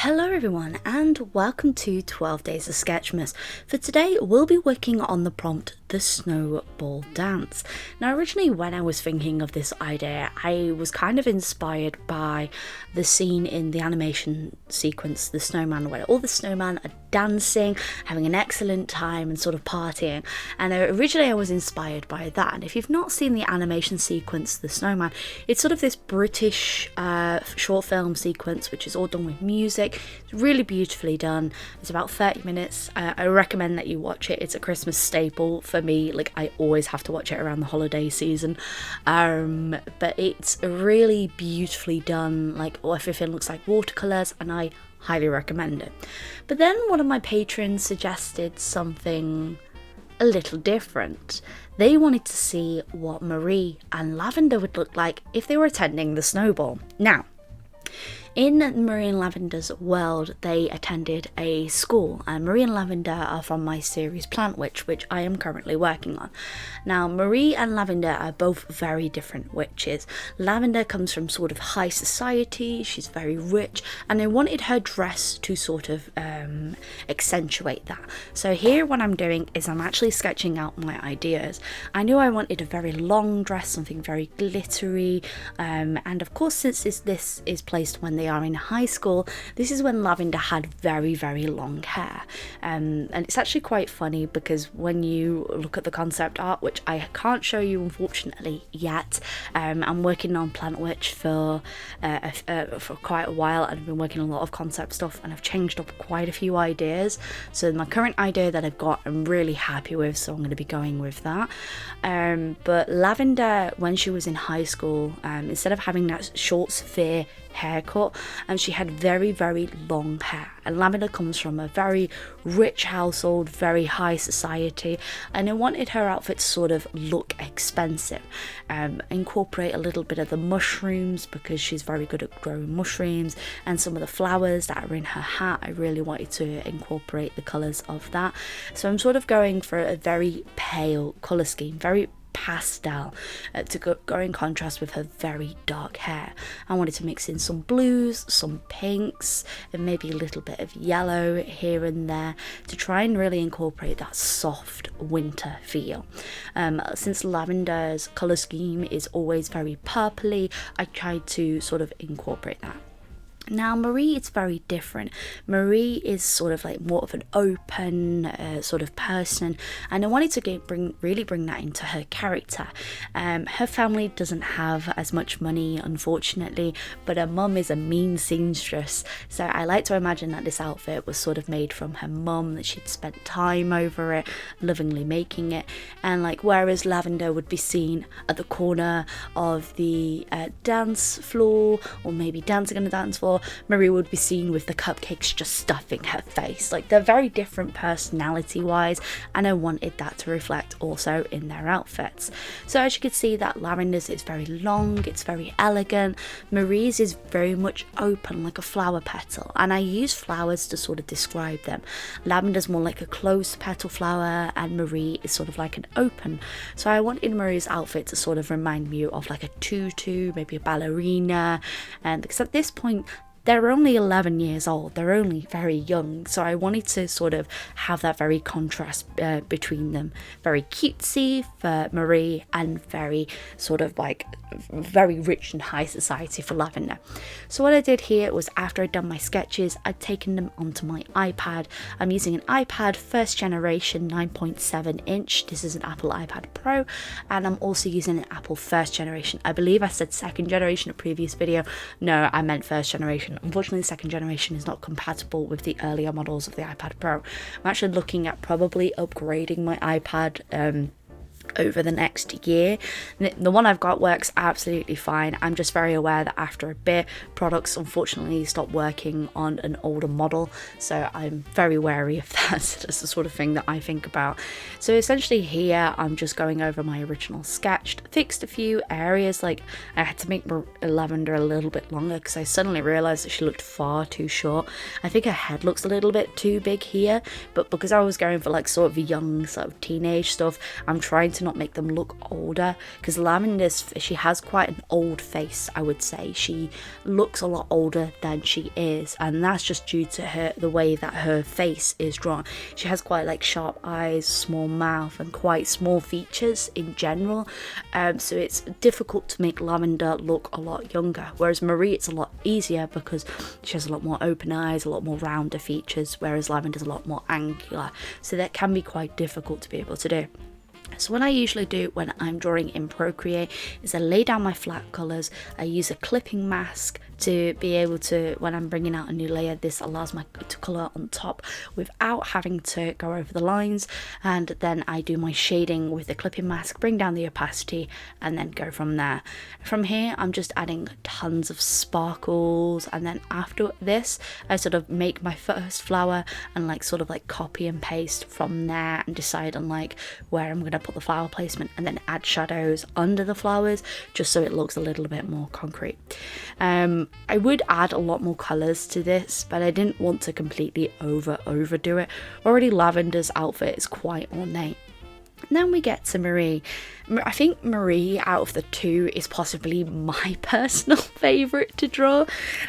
Hello everyone and welcome to 12 Days of Sketchmas. For today we'll be working on the prompt The Snowball Dance. Now originally when I was thinking of this idea I was kind of inspired by the scene in the animation sequence The Snowman, where all the snowmen are dancing, having an excellent time and sort of partying, and originally I was inspired by that. And if you've not seen the animation sequence The Snowman, it's sort of this British short film sequence which is all done with music. It's really beautifully done. It's about 30 minutes. I recommend that you watch it. It's a Christmas staple for me. Like, I always have to watch it around the holiday season. But it's really beautifully done. Like, everything looks like watercolors, and I highly recommend it. But then one of my patrons suggested something a little different. They wanted to see what Marie and Lavender would look like if they were attending the Snowball. Now, in Marie and Lavender's world, they attended a school, and Marie and Lavender are from my series Plant Witch, which I am currently working on. Now, Marie and Lavender are both very different witches. Lavender comes from sort of high society, she's very rich, and I wanted her dress to sort of accentuate that. So here what I'm doing is I'm actually sketching out my ideas. I knew I wanted a very long dress, something very glittery, and of course since this is placed when they are in high school, this is when Lavender had very long hair, and it's actually quite funny because when you look at the concept art, which I can't show you unfortunately yet, I'm working on Plant Witch for quite a while, and I've been working on a lot of concept stuff, and I've changed up quite a few ideas. So my current idea that I've got I'm really happy with, so I'm going to be going with that. But Lavender, when she was in high school, instead of having that short sphere haircut, and she had very long hair. And Lavender comes from a very rich household, very high society, and I wanted her outfit to sort of look expensive, incorporate a little bit of the mushrooms because she's very good at growing mushrooms, and some of the flowers that are in her hat. I really wanted to incorporate the colours of that, so I'm sort of going for a very pale colour scheme, very pastel, to go in contrast with her very dark hair. I wanted to mix in some blues, some pinks, and maybe a little bit of yellow here and there to try and really incorporate that soft winter feel. Since Lavender's colour scheme is always very purpley, I tried to sort of incorporate that. Now Marie is very different. Marie is sort of like more of an open sort of person, and I wanted to really bring that into her character. Her family doesn't have as much money, unfortunately, but her mum is a mean seamstress, so I like to imagine that this outfit was sort of made from her mum, that she'd spent time over it, lovingly making it. And like, whereas Lavender would be seen at the corner of the dance floor, or maybe dancing on the dance floor, Marie would be seen with the cupcakes just stuffing her face. Like, they're very different personality wise, and I wanted that to reflect also in their outfits. So as you can see, that Lavender's is very long, it's very elegant. Marie's is very much open, like a flower petal, and I use flowers to sort of describe them. Lavender's more like a closed petal flower, and Marie is sort of like an open. So I wanted Marie's outfit to sort of remind me of like a tutu, maybe a ballerina, and because at this point they're only 11 years old, they're only very young, so I wanted to sort of have that very contrast between them. Very cutesy for Marie, and very sort of like very rich and high society for Lavender. So what I did here was, after I'd done my sketches, I'd taken them onto my iPad. I'm using an iPad first generation 9.7 inch. This is an Apple iPad Pro, and I'm also using an Apple first generation. I believe I said second generation in a previous video. No, I meant first generation. Unfortunately, the second generation is not compatible with the earlier models of the iPad Pro. I'm actually looking at probably upgrading my iPad over the next year. The one I've got works absolutely fine. I'm just very aware that after a bit, products unfortunately stop working on an older model, so I'm very wary of that. That's the sort of thing that I think about. So essentially here I'm just going over my original sketch, fixed a few areas. Like, I had to make Lavender a little bit longer because I suddenly realized that she looked far too short. I think her head looks a little bit too big here, but because I was going for like sort of young, sort of teenage stuff, I'm trying to not make them look older, because Lavender's, she has quite an old face, I would say. She looks a lot older than she is, and that's just due to the way that her face is drawn. She has quite like sharp eyes, small mouth, and quite small features in general, so it's difficult to make Lavender look a lot younger, whereas Marie, it's a lot easier because she has a lot more open eyes, a lot more rounder features, whereas Lavender's a lot more angular, so that can be quite difficult to be able to do. So what I usually do when I'm drawing in Procreate is I lay down my flat colours, I use a clipping mask to be able to, when I'm bringing out a new layer, this allows me to colour on top without having to go over the lines, and then I do my shading with the clipping mask, bring down the opacity, and then go from there. From here I'm just adding tons of sparkles, and then after this I sort of make my first flower and like sort of like copy and paste from there and decide on like where I'm going to put the flower placement, and then add shadows under the flowers just so it looks a little bit more concrete. I would add a lot more colours to this, but I didn't want to completely overdo it. Already Lavender's outfit is quite ornate. And then we get to Marie. I think Marie, out of the two, is possibly my personal favourite to draw.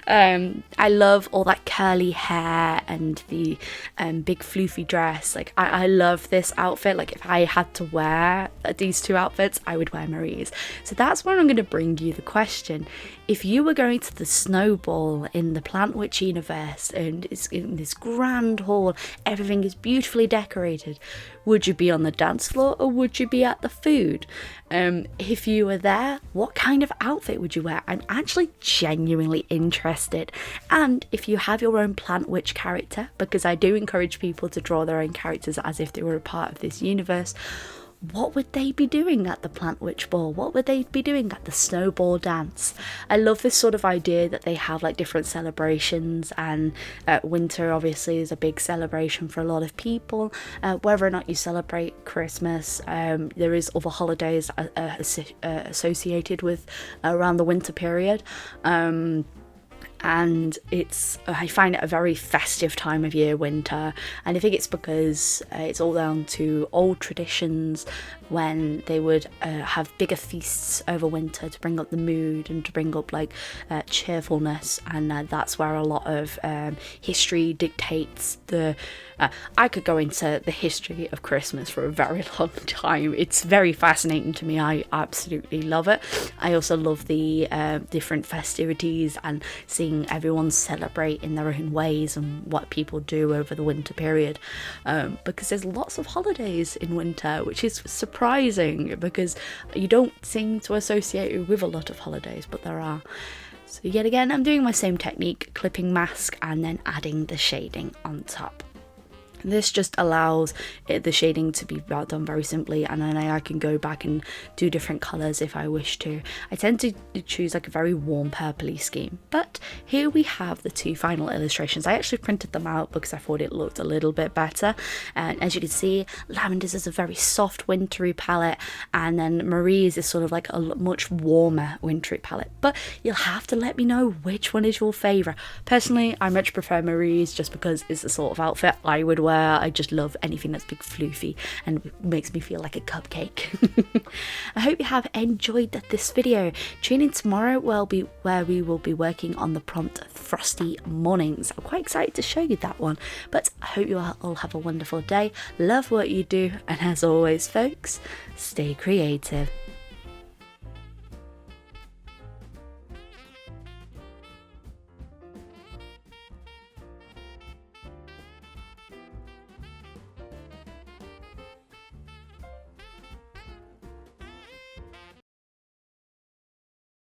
I love all that curly hair and the big floofy dress. Like I love this outfit. Like if I had to wear these two outfits, I would wear Marie's. So that's where I'm going to bring you the question. If you were going to the Snowball in the Plant Witch universe and it's in this grand hall, everything is beautifully decorated, would you be on the dance floor or would you be at the food? If you were there, what kind of outfit would you wear? I'm actually genuinely interested. And if you have your own Plant Witch character, because I do encourage people to draw their own characters as if they were a part of this universe, what would they be doing at the Plant Witch Ball? What would they be doing at the Snowball Dance? I love this sort of idea that they have like different celebrations, and winter obviously is a big celebration for a lot of people. Whether or not you celebrate Christmas, there is other holidays associated with around the winter period. And I find it a very festive time of year, winter, and I think it's because it's all down to old traditions when they would have bigger feasts over winter to bring up the mood and to bring up like cheerfulness, and that's where a lot of history dictates the I could go into the history of Christmas for a very long time. It's very fascinating to me. I absolutely love it. I also love the different festivities and seeing everyone celebrate in their own ways and what people do over the winter period, because there's lots of holidays in winter, which is surprising because you don't seem to associate it with a lot of holidays, but there are. So yet again, I'm doing my same technique, clipping mask and then adding the shading on top. This just allows the shading to be done very simply, and then I can go back and do different colours if I wish to. I tend to choose like a very warm purpley scheme, but here we have the two final illustrations. I actually printed them out because I thought it looked a little bit better, and as you can see, Lavender's is a very soft wintry palette, and then Marie's is sort of like a much warmer wintry palette, but you'll have to let me know which one is your favourite. Personally, I much prefer Marie's just because it's the sort of outfit I would wear. I just love anything that's big floofy and makes me feel like a cupcake. I hope you have enjoyed this video. Tune in tomorrow where we will be working on the prompt Frosty Mornings. I'm quite excited to show you that one, but I hope you all have a wonderful day. Love what you do, and as always folks, stay creative.